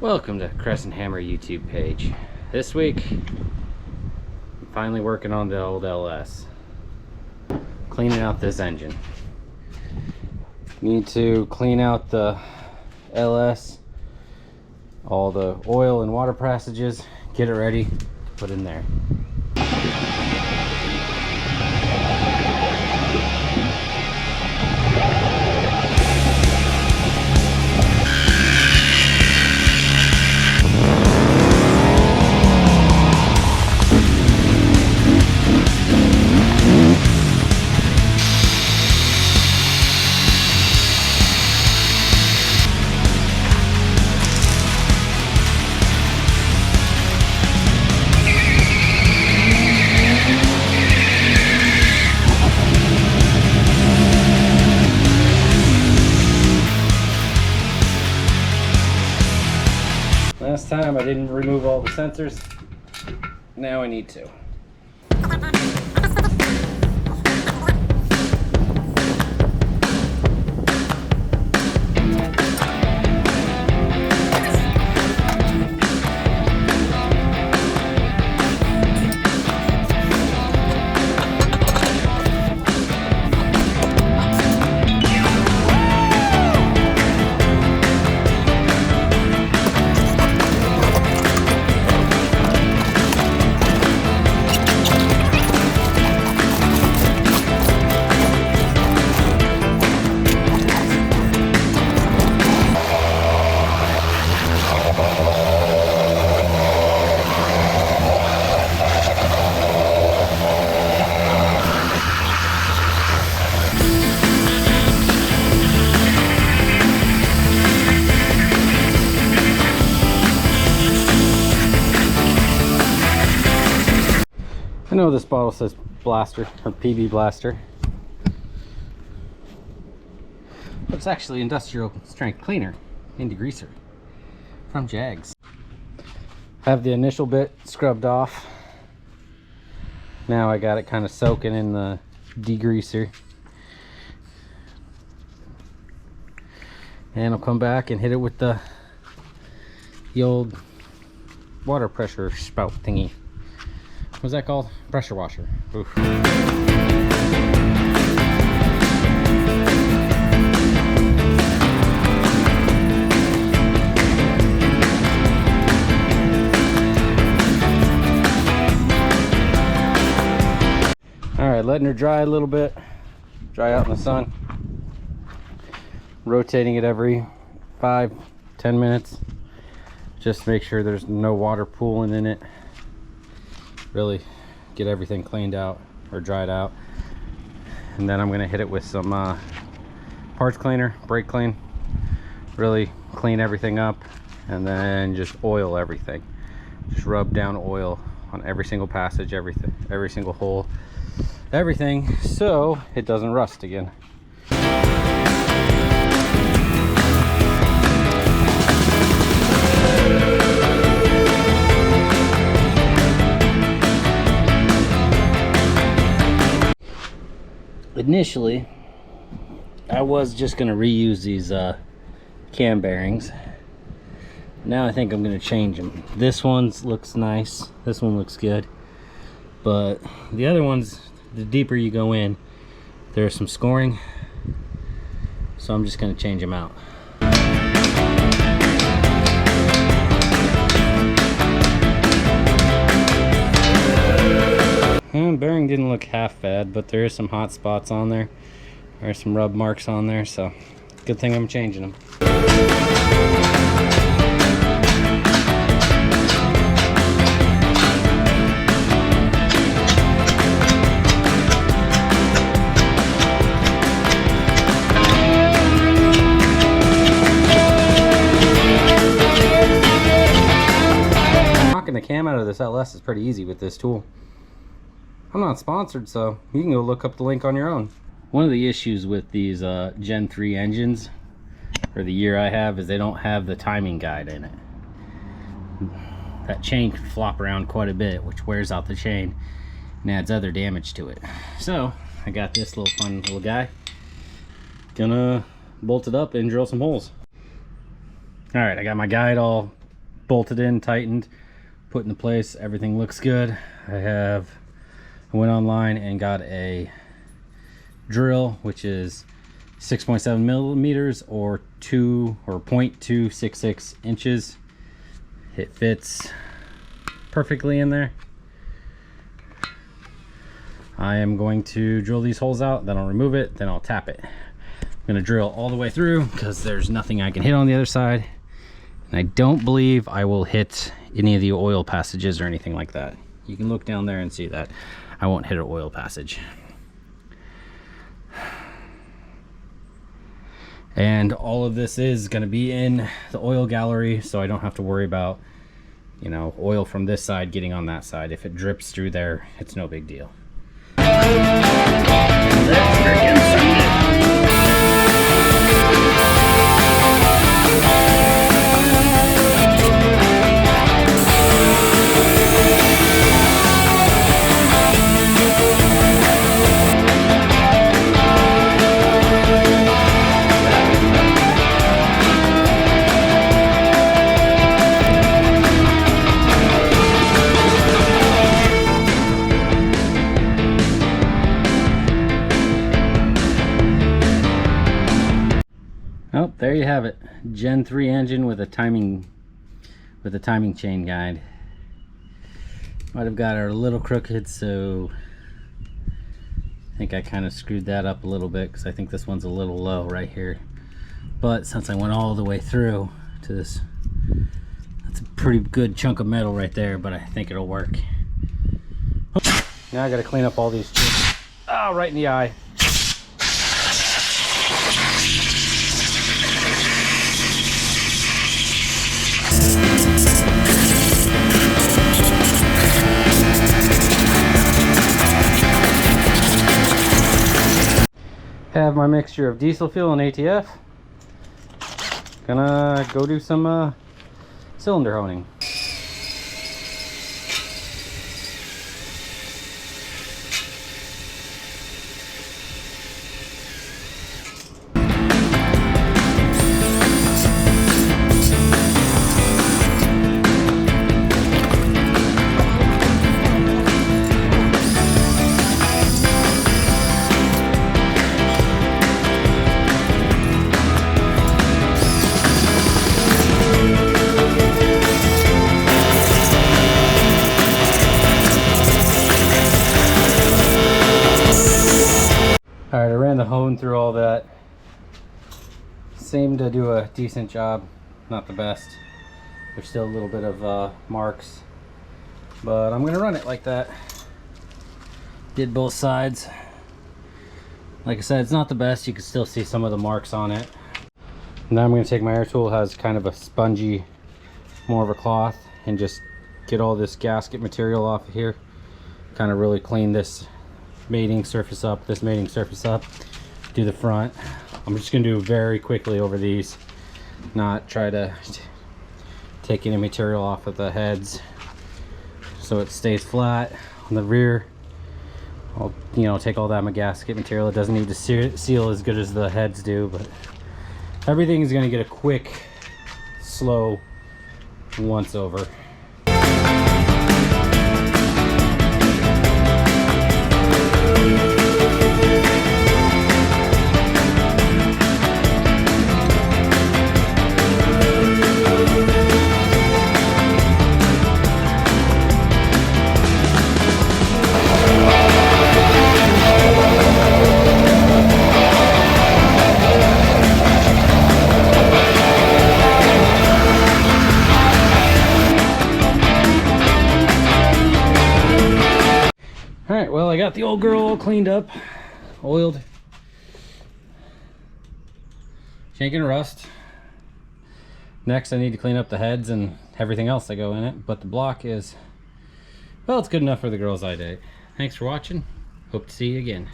Welcome to Crescent Hammer YouTube page. This week, I'm finally working on the old LS. Cleaning out this engine. Need to clean out the LS, all the oil and water passages, get it ready to put in there. Last time I didn't remove all the sensors. Now I need to. I know this bottle says blaster or PB blaster, but it's actually industrial strength cleaner and degreaser from Jags. Have the initial bit scrubbed off. Now I got it kind of soaking in the degreaser, and I'll come back and hit it with the old water pressure spout thingy. What's that called? Pressure washer. Oof. Alright, letting her dry a little bit. Dry out in the sun. Rotating it every 5-10 minutes. Just to make sure there's no water pooling in it. Really get everything cleaned out or dried out, and then I'm going to hit it with some parts cleaner, brake clean, really clean everything up, and then just oil everything. Just rub down oil on every single passage, everything, every single hole, everything, so it doesn't rust again. Initially, I was just going to reuse these cam bearings. Now I think I'm going to change them. This one looks nice. This one looks good. But the other ones, the deeper you go in, there's some scoring. So I'm just going to change them out. Bearing didn't look half bad, but there is some hot spots on there. There's some rub marks on there, so good thing I'm changing them. Knocking the cam out of this LS is pretty easy with this tool. I'm not sponsored, so you can go look up the link on your own. One of the issues with these Gen 3 engines, or the year I have, is they don't have the timing guide in it. That chain can flop around quite a bit, which wears out the chain and adds other damage to it. So I got this little fun little guy. Gonna bolt it up and drill some holes. All right, I got my guide all bolted in, tightened, put into place. Everything looks good. I went online and got a drill, which is 6.7 millimeters or 0.266 inches. It fits perfectly in there. I am going to drill these holes out, then I'll remove it, then I'll tap it. I'm gonna drill all the way through because there's nothing I can hit on the other side. And I don't believe I will hit any of the oil passages or anything like that. You can look down there and see that I won't hit an oil passage. And all of this is going to be in the oil gallery, so I don't have to worry about, you know, oil from this side getting on that side. If it drips through there, it's no big deal. Let's freaking send it. Oh, there you have it. Gen 3 engine with a timing chain guide. Might have got her a little crooked, so I think I kind of screwed that up a little bit because I think this one's a little low right here. But since I went all the way through to this, that's a pretty good chunk of metal right there, but I think it'll work. Now I got to clean up all these chips. Oh, right in the eye. Have my mixture of diesel fuel and ATF. Gonna go do some cylinder honing. Alright, I ran the hone through all that. Seemed to do a decent job. Not the best. There's still a little bit of marks. But I'm going to run it like that. Did both sides. Like I said, it's not the best. You can still see some of the marks on it. Now I'm going to take my air tool, has kind of a spongy, more of a cloth, and just get all this gasket material off of here. Kind of really clean this mating surface up, do the front. I'm just gonna do very quickly over these, not try to take any material off of the heads so it stays flat. On the rear, I'll, you know, take all that gasket material. It doesn't need to seal as good as the heads do, but everything is gonna get a quick, slow once over. Alright, well, I got the old girl all cleaned up, oiled. She ain't gonna rust. Next, I need to clean up the heads and everything else that go in it, but the block is, well, it's good enough for the girls I date. Thanks for watching. Hope to see you again.